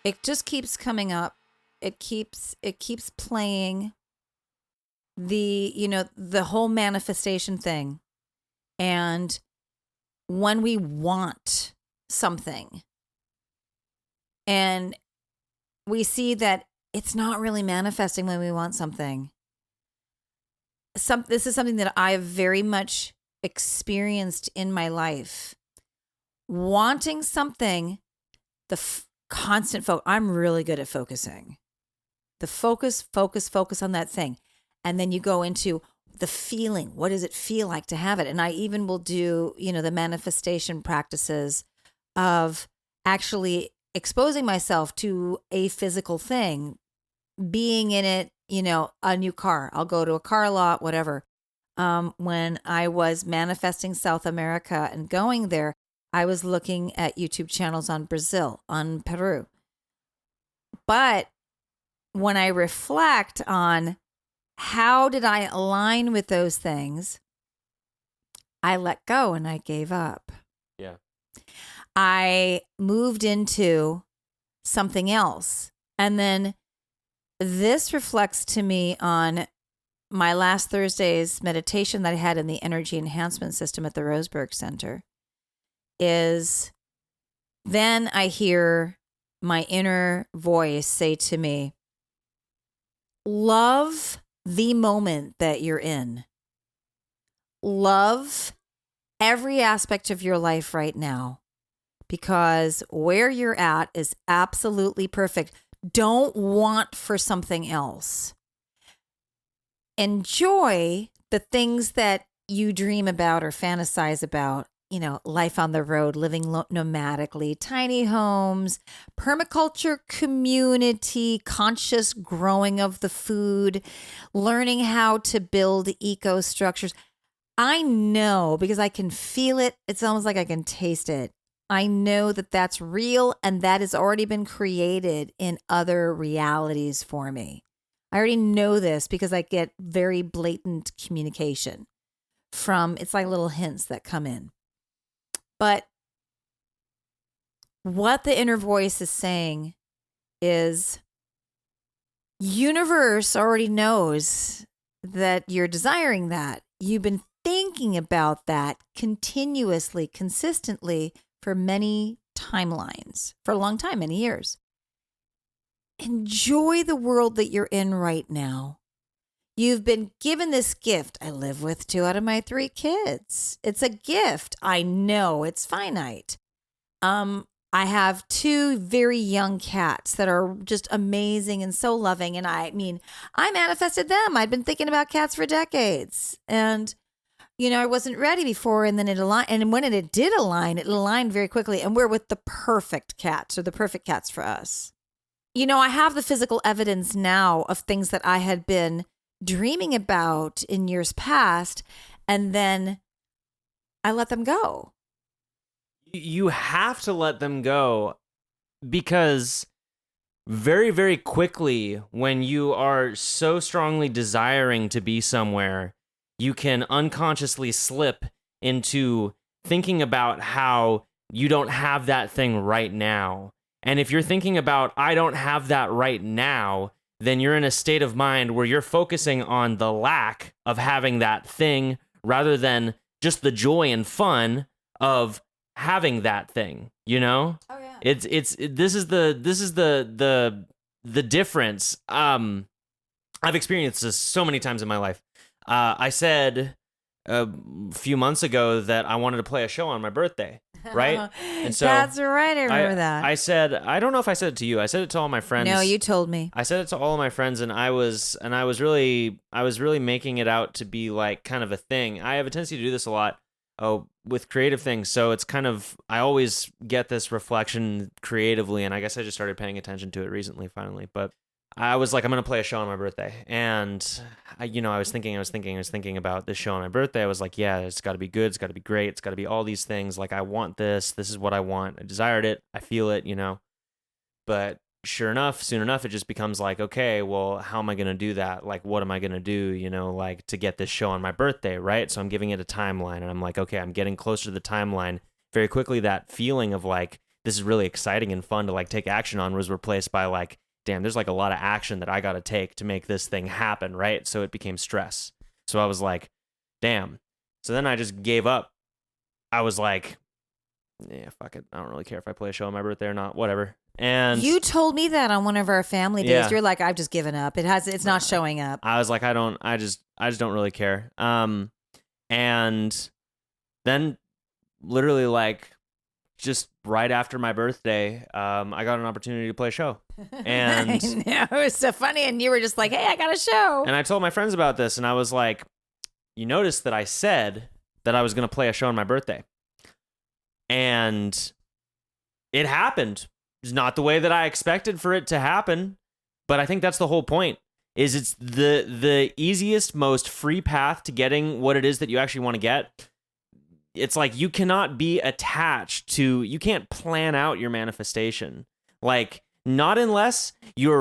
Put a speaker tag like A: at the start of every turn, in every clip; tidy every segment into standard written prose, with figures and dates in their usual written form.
A: it just keeps coming up. It keeps playing the whole manifestation thing. And when we want something and we see that it's not really manifesting when we want something. This is something that I have very much experienced in my life. Wanting something, constant focus. I'm really good at focusing. The focus on that thing. And then you go into the feeling. What does it feel like to have it? And I even will do, the manifestation practices of actually exposing myself to a physical thing, being in it, a new car. I'll go to a car lot, whatever. When I was manifesting South America and going there, I was looking at YouTube channels on Brazil, on Peru. But when I reflect on how did I align with those things, I let go and I gave up.
B: Yeah.
A: I moved into something else. And then this reflects to me on my last Thursday's meditation that I had in the energy enhancement system at the Roseburg Center. Is then I hear my inner voice say to me, love the moment that you're in. Love every aspect of your life right now, because where you're at is absolutely perfect. Don't want for something else. Enjoy the things that you dream about or fantasize about. Life on the road, living nomadically, tiny homes, permaculture community, conscious growing of the food, learning how to build eco structures. I know because I can feel it. It's almost like I can taste it. I know that that's real and that has already been created in other realities for me. I already know this because I get very blatant communication it's like little hints that come in. But what the inner voice is saying is universe already knows that you're desiring that. You've been thinking about that continuously, consistently for many timelines, for a long time, many years. Enjoy the world that you're in right now. You've been given this gift. I live with 2 out of my 3 kids. It's a gift. I know it's finite. I have 2 very young cats that are just amazing and so loving. And I manifested them. I'd been thinking about cats for decades. And, I wasn't ready before. And then it aligned. And when it did align, it aligned very quickly. And we're with the perfect cats, or the perfect cats for us. I have the physical evidence now of things that I had been dreaming about in years past, and then I let them go.
B: You have to let them go, because very, very quickly, when you are so strongly desiring to be somewhere, you can unconsciously slip into thinking about how you don't have that thing right now. And if you're thinking about, I don't have that right now, then you're in a state of mind where you're focusing on the lack of having that thing rather than just the joy and fun of having that thing, Oh
A: yeah.
B: This is the difference. I've experienced this so many times in my life. I said a few months ago that I wanted to play a show on my birthday, right? And so
A: that's right. I remember that.
B: I said, I don't know if I said it to you. I said it to all my friends.
A: No, you told me.
B: I said it to all of my friends, and I was really making it out to be like kind of a thing. I have a tendency to do this a lot with creative things. So it's kind of, I always get this reflection creatively, and I guess I just started paying attention to it recently, finally. But I was like, I'm going to play a show on my birthday. And I was thinking about this show on my birthday. I was like, yeah, it's got to be good. It's got to be great. It's got to be all these things. Like, I want this. This is what I want. I desired it. I feel it, But sure enough, soon enough, it just becomes like, okay, well, how am I going to do that? Like, what am I going to do, like to get this show on my birthday, right? So I'm giving it a timeline, and I'm like, okay, I'm getting closer to the timeline. Very quickly, that feeling of like, this is really exciting and fun to like take action on was replaced by like, damn, there's like a lot of action that I got to take to make this thing happen, right? So it became stress. So I was like, damn. So then I just gave up. I was like, yeah, fuck it. I don't really care if I play a show on my birthday or not, whatever. And
A: you told me that on one of our family days.
B: Yeah.
A: You're like, I've just given up. It's not showing up.
B: I was like, I just don't really care. And then literally like just right after my birthday, I got an opportunity to play a show. And
A: I know, it was so funny. And you were just like, hey, I got a show.
B: And I told my friends about this, and I was like, you noticed that I said that I was going to play a show on my birthday. And it happened. It's not the way that I expected for it to happen, but I think that's the whole point. Is it's the easiest, most free path to getting what it is that you actually want to get. It's like you cannot be attached to, you can't plan out your manifestation. Like, not unless you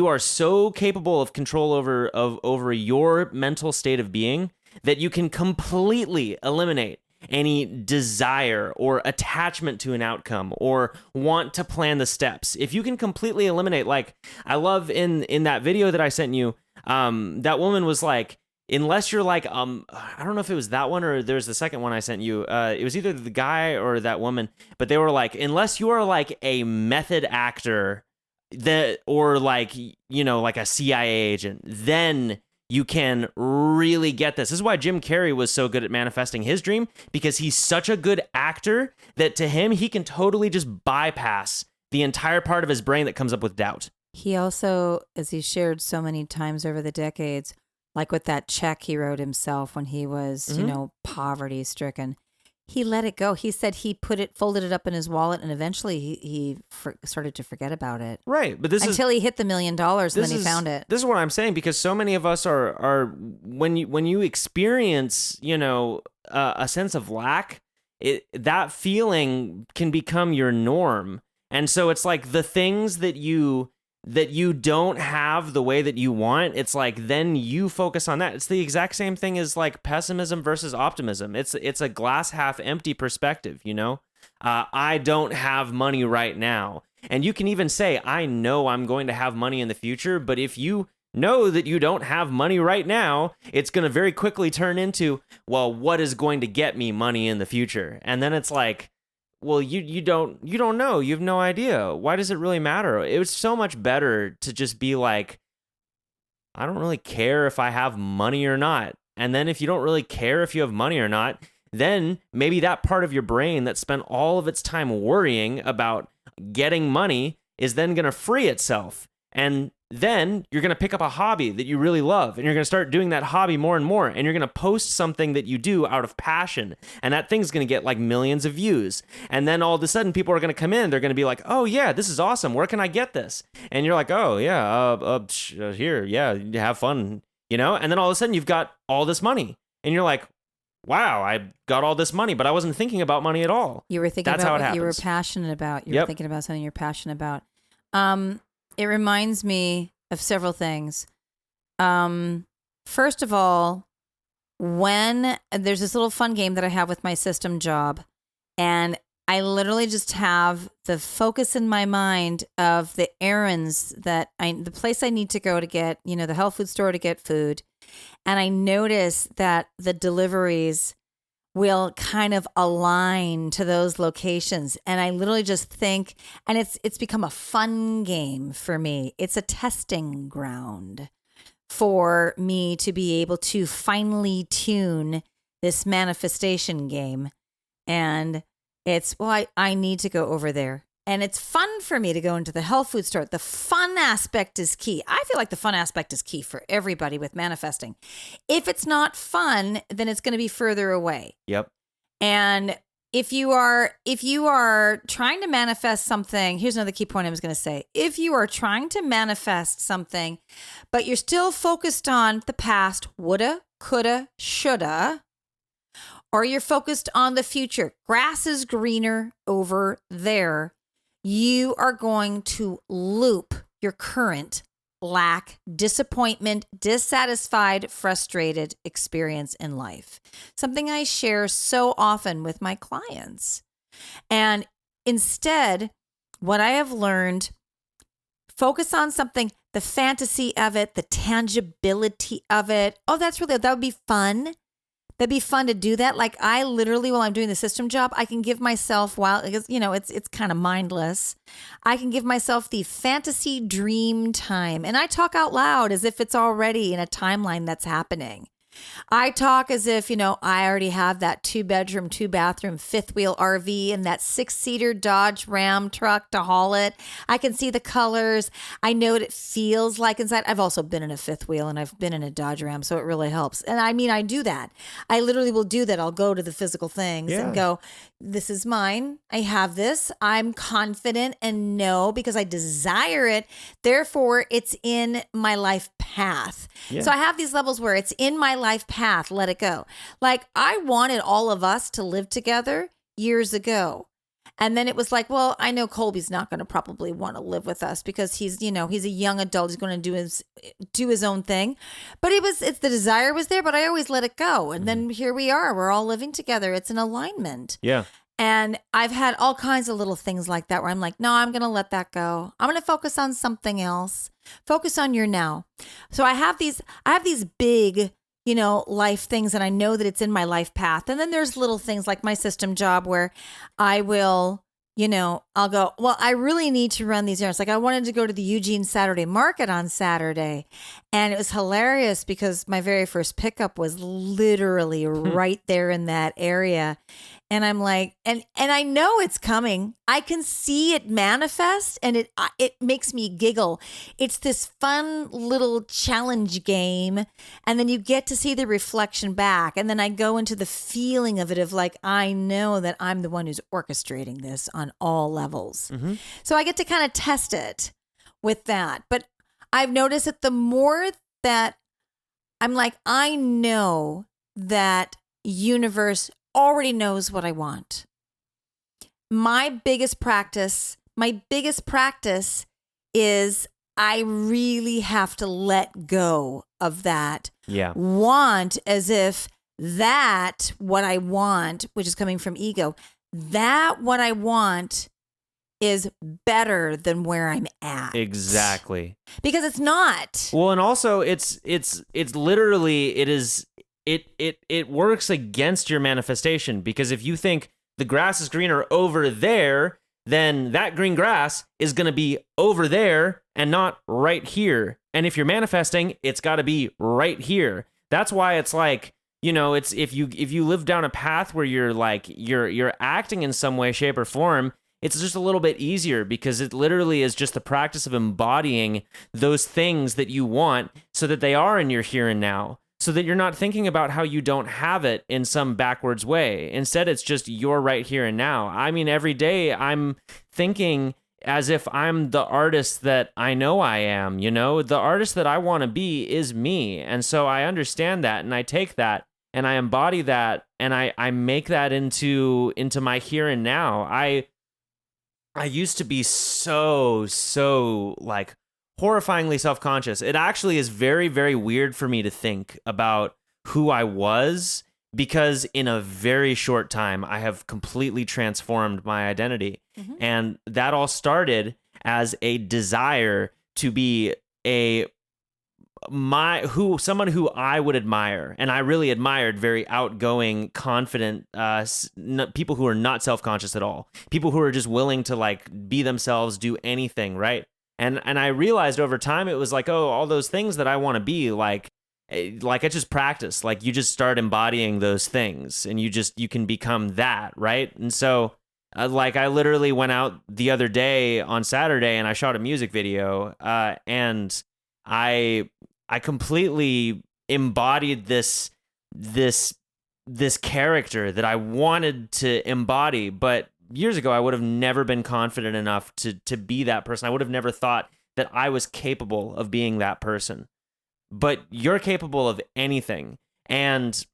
B: are so capable of control over your mental state of being that you can completely eliminate any desire or attachment to an outcome or want to plan the steps. If you can completely eliminate, like I love in that video that I sent you, that woman was like, unless you're like, I don't know if it was that one or there's the second one I sent you. It was either the guy or that woman, but they were like, unless you are like a method actor or like, you know, like a CIA agent, then you can really get this. This is why Jim Carrey was so good at manifesting his dream, because he's such a good actor that to him, he can totally just bypass the entire part of his brain that comes up with doubt.
A: He also, as he shared so many times over the decades, like with that check he wrote himself when he was, you know, poverty stricken, he let it go. He said he folded it up in his wallet, and eventually he started to forget about it.
B: Right, but
A: until he hit the $1 million, and then he found it.
B: This is what I'm saying, because so many of us are when you experience, you know, a sense of lack, that feeling can become your norm, and so it's like the things that you don't have the way that you want, it's like then you focus on that. It's the exact same thing as like pessimism versus optimism. It's a glass half empty perspective, you know? I don't have money right now. And you can even say, I know I'm going to have money in the future, but if you know that you don't have money right now, it's going to very quickly turn into, well, what is going to get me money in the future? And then it's like, well, you don't know. You have no idea. Why does it really matter? It was so much better to just be like, I don't really care if I have money or not. And then if you don't really care if you have money or not, then maybe that part of your brain that spent all of its time worrying about getting money is then going to free itself. And then you're going to pick up a hobby that you really love, and you're going to start doing that hobby more and more, and you're going to post something that you do out of passion, and that thing's going to get like millions of views. And then all of a sudden people are going to come in, they're going to be like, oh yeah, this is awesome, where can I get this? And you're like, oh yeah, here, yeah, have fun, you know? And then all of a sudden you've got all this money, and you're like, wow, I got all this money, but I wasn't thinking about money at all.
A: You were thinking about what you were passionate about. You were thinking about something you're passionate about. It reminds me of several things. First of all, when there's this little fun game that I have with my system job, and I literally just have the focus in my mind of the errands the place I need to go to get, you know, the health food store to get food. And I notice that the deliveries will kind of align to those locations. And I literally just think, and it's become a fun game for me. It's a testing ground for me to be able to finely tune this manifestation game. And it's, well, I need to go over there. And it's fun for me to go into the health food store. The fun aspect is key. I feel like the fun aspect is key for everybody with manifesting. If it's not fun, then it's going to be further away.
B: Yep.
A: And if you are trying to manifest something, here's another key point I was going to say. If you are trying to manifest something, but you're still focused on the past, woulda, coulda, shoulda, or you're focused on the future, grass is greener over there, you are going to loop your current lack, disappointment, dissatisfied, frustrated experience in life. Something I share so often with my clients. And instead, what I have learned, focus on something, the fantasy of it, the tangibility of it. Oh, that would be fun. That'd be fun to do that. Like I literally, while I'm doing the system job, I can give myself, because it's kind of mindless. I can give myself the fantasy dream time, and I talk out loud as if it's already in a timeline that's happening. I talk as if, I already have that 2-bedroom, 2-bathroom, 5th-wheel RV and that 6-seater Dodge Ram truck to haul it. I can see the colors. I know what it feels like inside. I've also been in a 5th wheel and I've been in a Dodge Ram, so it really helps. And I do that. I literally will do that. I'll go to the physical things and go, this is mine. I have this. I'm confident and know because I desire it. Therefore, it's in my life path. Yeah. So I have these levels where it's in my life path. Let it go. Like I wanted all of us to live together years ago. And then it was like, well, I know Colby's not going to probably want to live with us because he's a young adult. He's going to do his own thing. But it's the desire was there, but I always let it go. And then here we are. We're all living together. It's an alignment.
B: Yeah.
A: And I've had all kinds of little things like that where I'm like, no, I'm going to let that go. I'm going to focus on something else. Focus on your now. So I have these big, life things, and I know that it's in my life path. And then there's little things like my system job where I will, I'll go, well, I really need to run these errands. Like I wanted to go to the Eugene Saturday Market on Saturday. And it was hilarious because my very first pickup was literally right there in that area. And I'm like, and I know it's coming. I can see it manifest, and it makes me giggle. It's this fun little challenge game, and then you get to see the reflection back. And then I go into the feeling of it of like, I know that I'm the one who's orchestrating this on all levels. Mm-hmm. So I get to kind of test it with that. But I've noticed that the more that I'm like, I know that universe already knows what I want. My biggest practice is I really have to let go of that.
B: Yeah.
A: Want as if that what I want, which is coming from ego, that what I want is better than where I'm at.
B: Exactly.
A: Because it's not.
B: Well, and also it's literally it works against your manifestation, because if you think the grass is greener over there, then that green grass is going to be over there and not right here. And if you're manifesting, it's got to be right here. That's why it's like, it's if you live down a path where you're like you're acting in some way, shape, or form, it's just a little bit easier because it literally is just the practice of embodying those things that you want so that they are in your here and now. So that you're not thinking about how you don't have it in some backwards way. Instead, it's just you're right here and now. I mean, every day I'm thinking as if I'm the artist that I know I am, The artist that I want to be is me. And so I understand that, and I take that, and I embody that, and I make that into my here and now. I used to be so like horrifyingly self-conscious. It actually is very, very weird for me to think about who I was, because in a very short time, I have completely transformed my identity. Mm-hmm. And that all started as a desire to be someone who I would admire. And I really admired very outgoing, confident people who are not self-conscious at all. People who are just willing to like be themselves, do anything, right? And I realized over time, it was like, oh, all those things that I want to be like I just practice. Like you just start embodying those things, and you can become that, right? And so like I literally went out the other day on Saturday and I shot a music video, and I completely embodied this character that I wanted to embody, but years ago, I would have never been confident enough to be that person. I would have never thought that I was capable of being that person. But you're capable of anything. And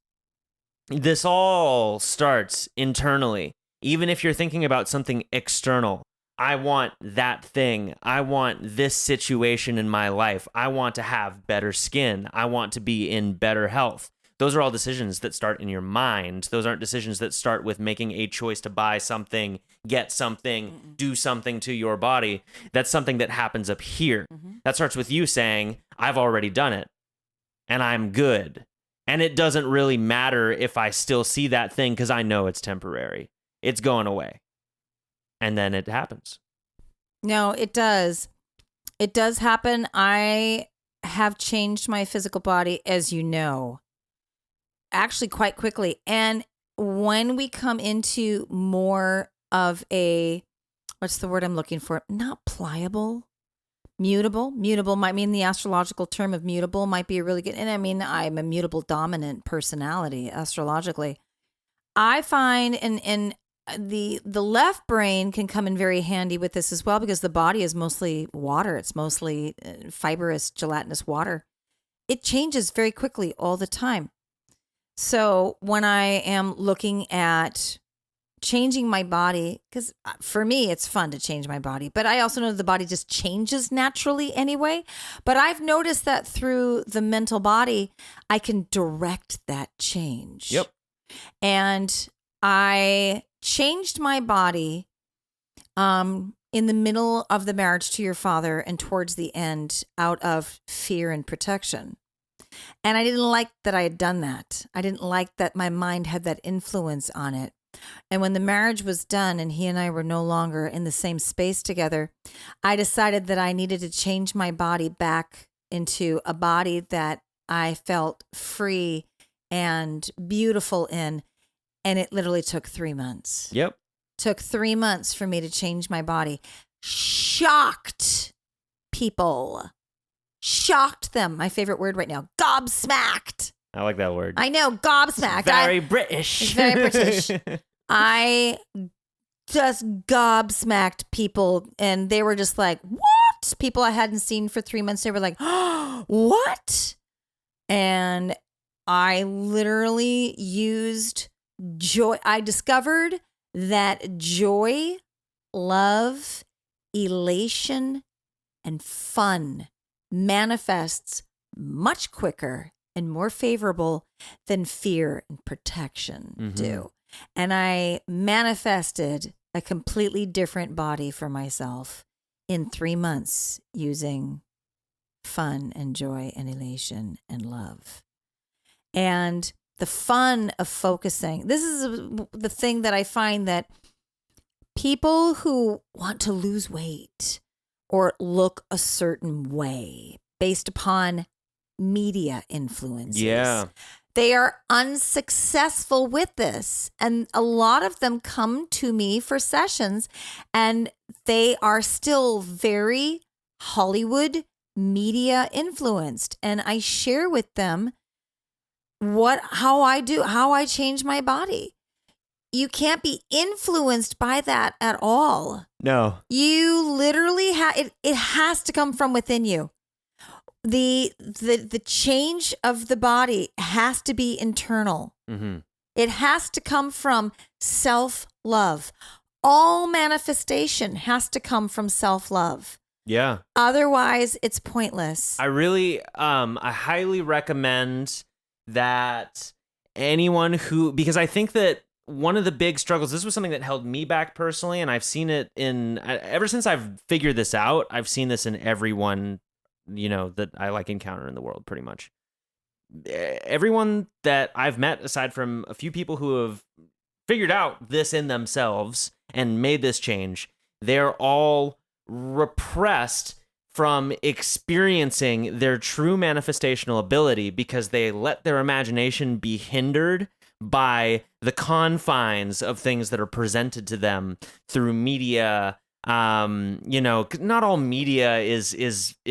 B: this all starts internally. Even if you're thinking about something external, I want that thing. I want this situation in my life. I want to have better skin. I want to be in better health. those are all decisions that start in your mind. Those aren't decisions that start with making a choice to buy something, get something, do something to your body. That's something that happens up here. That starts with you saying, I've already done it and I'm good. And it doesn't really matter if I still see that thing because I know it's temporary. It's going away. And then it happens.
A: No, it does. It does happen. I have changed my physical body, as you know, actually quite quickly. And when we come into more of what's the word I'm looking for? Not pliable, mutable. Mutable might mean the astrological term of mutable might be a really good. And I mean, I'm a mutable dominant personality astrologically. I find in the left brain can come in very handy with this as well, because the body is mostly water. It's mostly fibrous, gelatinous water. It changes very quickly all the time. So when I am looking at changing my body, because for me, it's fun to change my body, but I also know the body just changes naturally anyway. But I've noticed that through the mental body, I can direct that change.
B: Yep.
A: And I changed my body in the middle of the marriage to your father and towards the end out of fear and protection. And I didn't like that I had done that. I didn't like that my mind had that influence on it. And when the marriage was done and he and I were no longer in the same space together, I decided that I needed to change my body back into a body that I felt free and beautiful in. And it literally took 3 months.
B: Yep.
A: Took 3 months for me to change my body. Shocked people. Shocked them. My favorite word right now. Gobsmacked.
B: I like that word.
A: I know, gobsmacked.
B: It's very British.
A: It's very British. I just gobsmacked people, and they were just like, what? People I hadn't seen for 3 months, they were like, oh, what? And I literally used joy. I discovered that joy, love, elation, and fun manifests much quicker and more favorable than fear and protection do. And I manifested a completely different body for myself in 3 months using fun and joy and elation and love. And the fun of focusing. This is the thing that I find that people who want to lose weight or look a certain way based upon media influences. They are unsuccessful with this. And a lot of them come to me for sessions and they are still very Hollywood media influenced. And I share with them how I change my body. You can't be influenced by that at all.
B: No.
A: You literally it has to come from within you. The change of the body has to be internal. It has to come from self-love. All manifestation has to come from self-love.
B: Yeah.
A: Otherwise, it's pointless.
B: I highly recommend that anyone because I think that one of the big struggles, this was something that held me back personally, and I've seen it ever since I've figured this out, I've seen this in everyone, that I encounter in the world pretty much. Everyone that I've met, aside from a few people who have figured out this in themselves and made this change, they're all repressed from experiencing their true manifestational ability because they let their imagination be hindered by the confines of things that are presented to them through media. Not all media is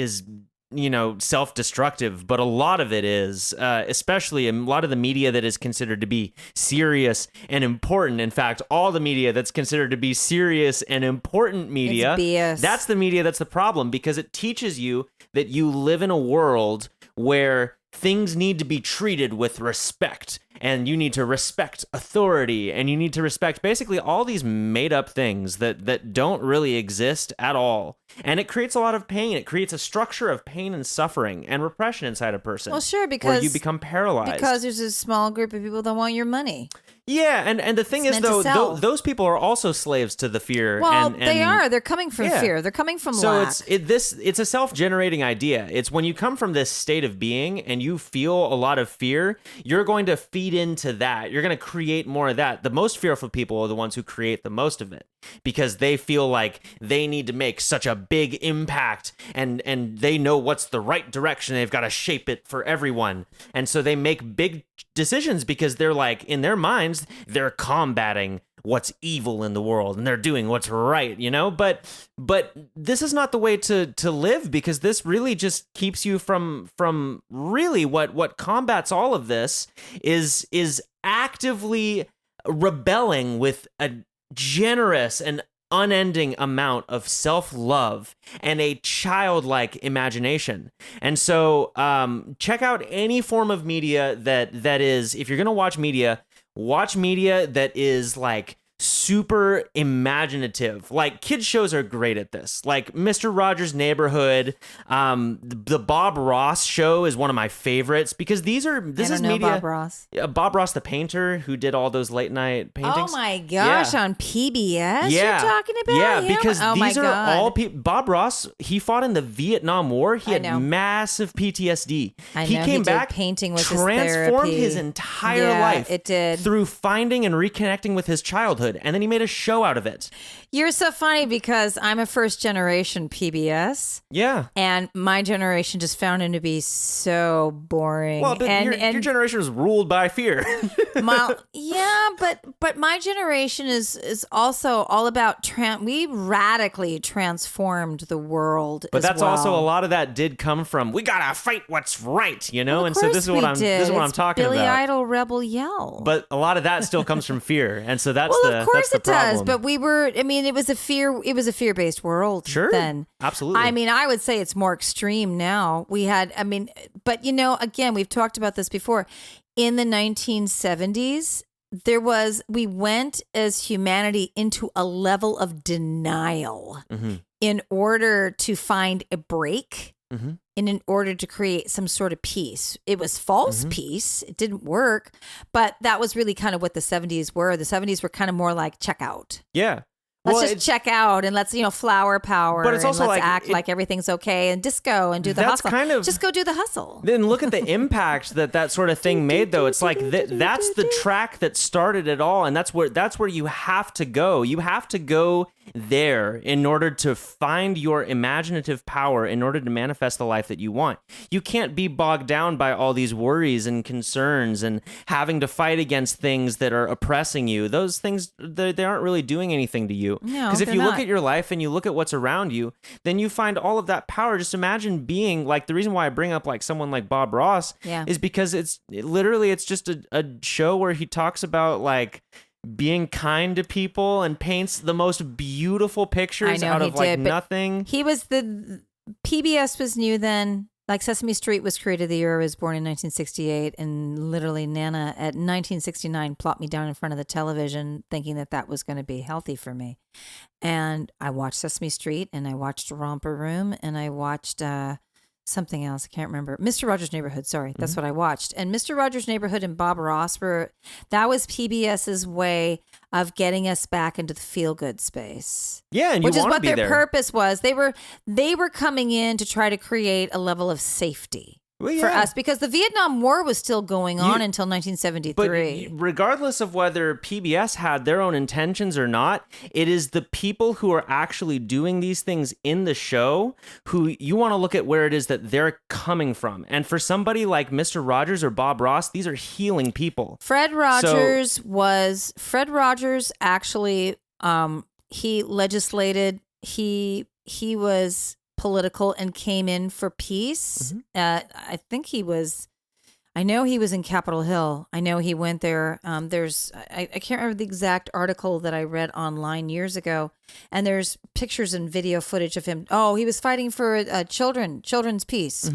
B: self-destructive, but a lot of it is, especially a lot of the media that is considered to be serious and important. In fact, all the media that's considered to be serious and important media,
A: it's BS.
B: That's the media that's the problem, because it teaches you that you live in a world where things need to be treated with respect and you need to respect authority, and you need to respect basically all these made up things that don't really exist at all. And it creates a lot of pain. It creates a structure of pain and suffering and repression inside a person.
A: Well, sure, because
B: where you become paralyzed.
A: Because there's a small group of people that want your money.
B: Yeah, and the thing is, though, those people are also slaves to the fear.
A: Well,
B: and
A: they are. They're coming from fear. They're coming from lack.
B: So it's a self-generating idea. It's when you come from this state of being and you feel a lot of fear, you're going to feed into that. You're going to create more of that. The most fearful people are the ones who create the most of it because they feel like they need to make such a big impact and they know what's the right direction. They've got to shape it for everyone. And so they make big decisions because they're like, in their minds, they're combating what's evil in the world and they're doing what's right, you know? But this is not the way to live, because this really just keeps you from really what combats all of this is actively rebelling with a generous and unending amount of self-love and a childlike imagination. And so check out any form of media that is, if you're going to watch media that is like super imaginative. Like, kids shows are great at this. Like Mr. Rogers' Neighborhood, the Bob Ross show is one of my favorites because this is media.
A: Bob Ross.
B: Bob Ross, the painter who did all those late night paintings.
A: Oh my gosh, on PBS you're talking about?
B: Yeah,
A: him?
B: because these are all people. Bob Ross, he fought in the Vietnam War. He had massive PTSD. He came back,
A: painting was
B: transformed
A: his
B: his entire life.
A: It did.
B: Through finding and reconnecting with his childhood. And then he made a show out of it.
A: You're so funny because I'm a first generation PBS.
B: Yeah.
A: And my generation just found him to be so boring.
B: Well, but your generation was ruled by fear.
A: But my generation is also all about we radically transformed the world.
B: But that's also a lot of that did come from, we gotta fight what's right, you know?
A: Well,
B: and so this is what I'm talking
A: Billy
B: about.
A: Idol rebel yell.
B: But a lot of that still comes from fear. And so that's
A: of course it does.
B: problem.
A: But it was a fear-based world then.
B: Absolutely.
A: I mean, I would say it's more extreme now. But again, we've talked about this before. In the 1970s, we went as humanity into a level of denial in order to find a break. And in order to create some sort of peace. It was false peace. It didn't work. But that was really kind of what the 70s were. The 70s were kind of more like check out.
B: Yeah.
A: Let's just check out and let's, flower power.
B: But it's also
A: let's act like everything's okay and disco and do the hustle. Just go do the hustle.
B: Then look at the impact that sort of thing made, though. It's like that's the track that started it all, and that's where you have to go. You have to go there in order to find your imaginative power, in order to manifest the life that you want. You can't be bogged down by all these worries and concerns and having to fight against things that are oppressing you. Those things, they aren't really doing anything to you. Because if you look at your life and you look at what's around you, then you find all of that power. Just imagine being like, the reason why I bring up like someone like Bob Ross is because it's just a show where he talks about like being kind to people and paints the most beautiful pictures out of like nothing.
A: PBS was new then. Like Sesame Street was created the year I was born in 1968, and literally Nana at 1969 plopped me down in front of the television thinking that was going to be healthy for me. And I watched Sesame Street, and I watched Romper Room, and I watched something else. I can't remember. Mr. Rogers' Neighborhood. Sorry. That's what I watched. And Mr. Rogers' Neighborhood and Bob Ross that was PBS's way of getting us back into the feel-good space.
B: Yeah, and
A: which is what their purpose was. They were coming in to try to create a level of safety for us, because the Vietnam War was still going on until 1973.
B: But regardless of whether PBS had their own intentions or not, it is the people who are actually doing these things in the show who you want to look at where it is that they're coming from. And for somebody like Mr. Rogers or Bob Ross, these are healing people.
A: Fred Rogers actually, he legislated, he was political and came in for peace. I know he was in Capitol Hill. I know he went there. I can't remember the exact article that I read online years ago. And there's pictures and video footage of him. Oh, he was fighting for children's peace,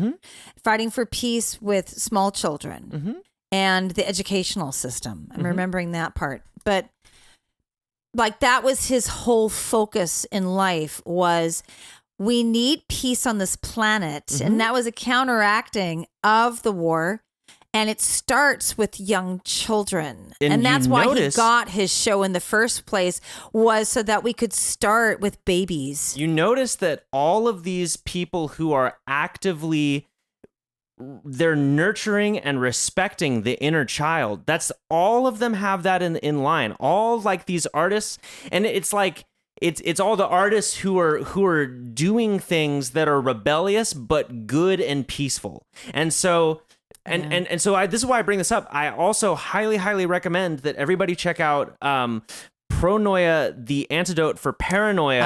A: fighting for peace with small children. and the educational system. I'm remembering that part. But like that was his whole focus in life was we need peace on this planet. And that was a counteracting of the war. And it starts with young children. And that's why he got his show in the first place, was so that we could start with babies.
B: You notice that all of these people who are actively, they're nurturing and respecting the inner child. That's all of them have that in line. All like these artists, and it's like it's all the artists who are doing things that are rebellious but good and peaceful. And so and so this is why I bring this up. I also highly recommend that everybody check out Pronoia, the Antidote for Paranoia.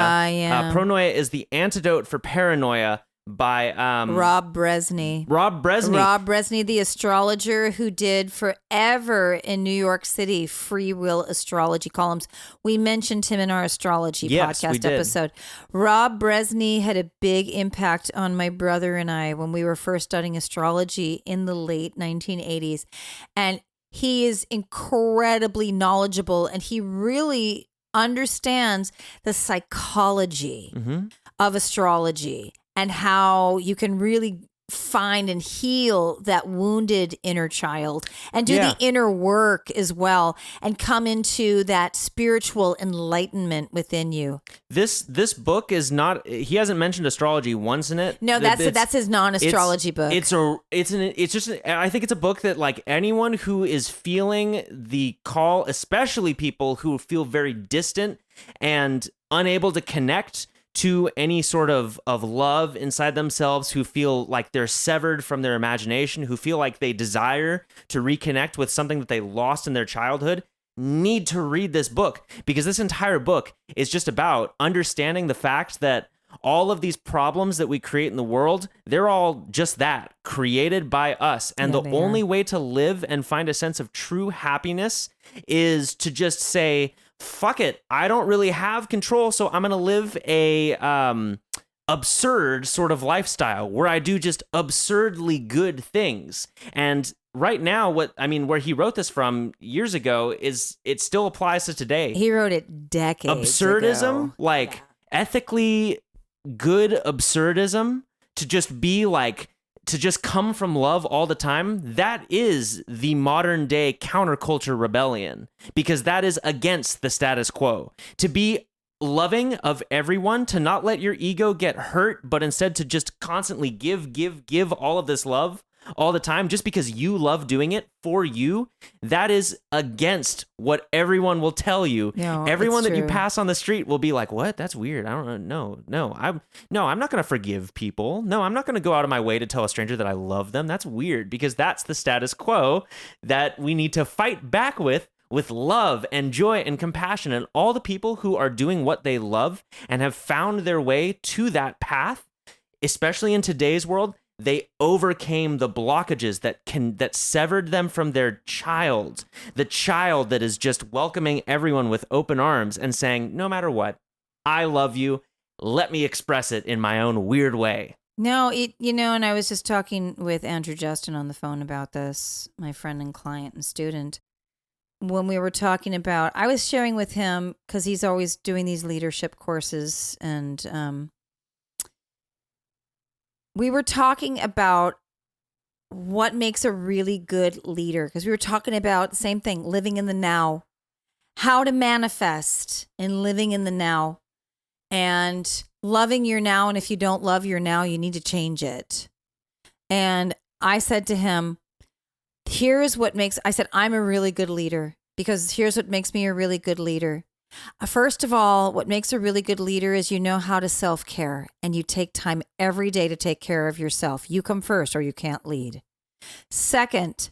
B: Pronoia is the Antidote for Paranoia by
A: Rob Bresney.
B: Rob Bresney,
A: the astrologer who did forever in New York City free will astrology columns. We mentioned him in our astrology podcast episode. Rob Bresney had a big impact on my brother and I when we were first studying astrology in the late 1980s. And he is incredibly knowledgeable, and he really understands the psychology of astrology and how you can really find and heal that wounded inner child and do the inner work as well and come into that spiritual enlightenment within you. This
B: book is not, he hasn't mentioned astrology once in it.
A: No, that's his non-astrology book.
B: I think it's a book that like anyone who is feeling the call, especially people who feel very distant and unable to connect to any sort of love inside themselves, who feel like they're severed from their imagination, who feel like they desire to reconnect with something that they lost in their childhood, need to read this book, because this entire book is just about understanding the fact that all of these problems that we create in the world, they're all just that, created by us. And the only way to live and find a sense of true happiness is to just say, fuck it, I don't really have control, so I'm going to live a absurd sort of lifestyle where I do just absurdly good things. And right now, where he wrote this from years ago, is it still applies to today.
A: He wrote it decades
B: Absurdism,
A: ago.
B: Ethically good absurdism, to just be like, to just come from love all the time, that is the modern day counterculture rebellion, because that is against the status quo. To be loving of everyone, to not let your ego get hurt, but instead to just constantly give all of this love all the time, just because you love doing it for you, that is against what everyone will tell you.
A: No,
B: everyone that you pass on the street will be like, what? That's weird. I don't know. No, I'm not going to forgive people. No, I'm not going to go out of my way to tell a stranger that I love them. That's weird, because that's the status quo that we need to fight back with love and joy and compassion. And all the people who are doing what they love and have found their way to that path, especially in today's world, they overcame the blockages that severed them from their child, the child that is just welcoming everyone with open arms and saying, no matter what, I love you. Let me express it in my own weird way.
A: No, and I was just talking with Andrew Justin on the phone about this, my friend and client and student. When we were talking about, I was sharing with him, because he's always doing these leadership courses, and we were talking about what makes a really good leader, because we were talking about the same thing, living in the now, how to manifest in living in the now and loving your now. And if you don't love your now, you need to change it. And I said to him, I said, I'm a really good leader, because here's what makes me a really good leader. First of all, what makes a really good leader is you know how to self-care, and you take time every day to take care of yourself. You come first or you can't lead. Second,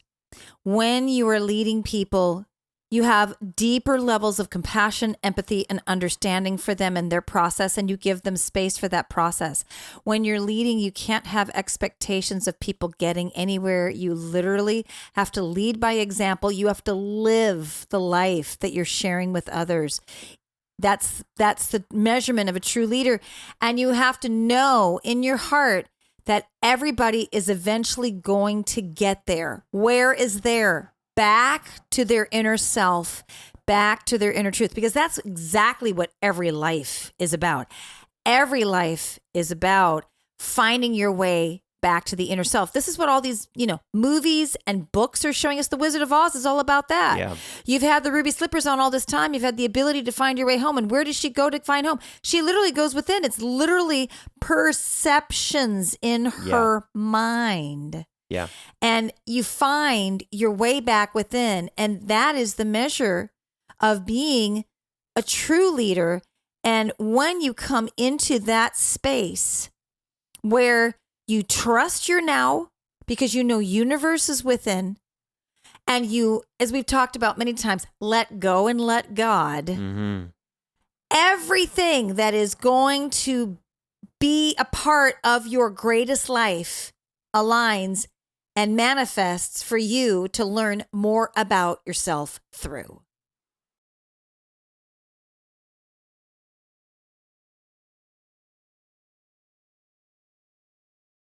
A: when you are leading people, you have deeper levels of compassion, empathy, and understanding for them and their process, and you give them space for that process. When you're leading, you can't have expectations of people getting anywhere. You literally have to lead by example. You have to live the life that you're sharing with others. That's the measurement of a true leader. And you have to know in your heart that everybody is eventually going to get there. Where is there? Back to their inner self, back to their inner truth, because that's exactly what every life is about. Every life is about finding your way back to the inner self. This is what all these, movies and books are showing us. The Wizard of Oz is all about that.
B: Yeah.
A: You've had the ruby slippers on all this time. You've had the ability to find your way home. And where does she go to find home? She literally goes within. It's literally perceptions in her mind.
B: Yeah.
A: And you find your way back within. And that is the measure of being a true leader. And when you come into that space where you trust your now, because you know universe is within, and you, as we've talked about many times, let go and let God.
B: Mm-hmm.
A: Everything that is going to be a part of your greatest life aligns and manifests for you to learn more about yourself through.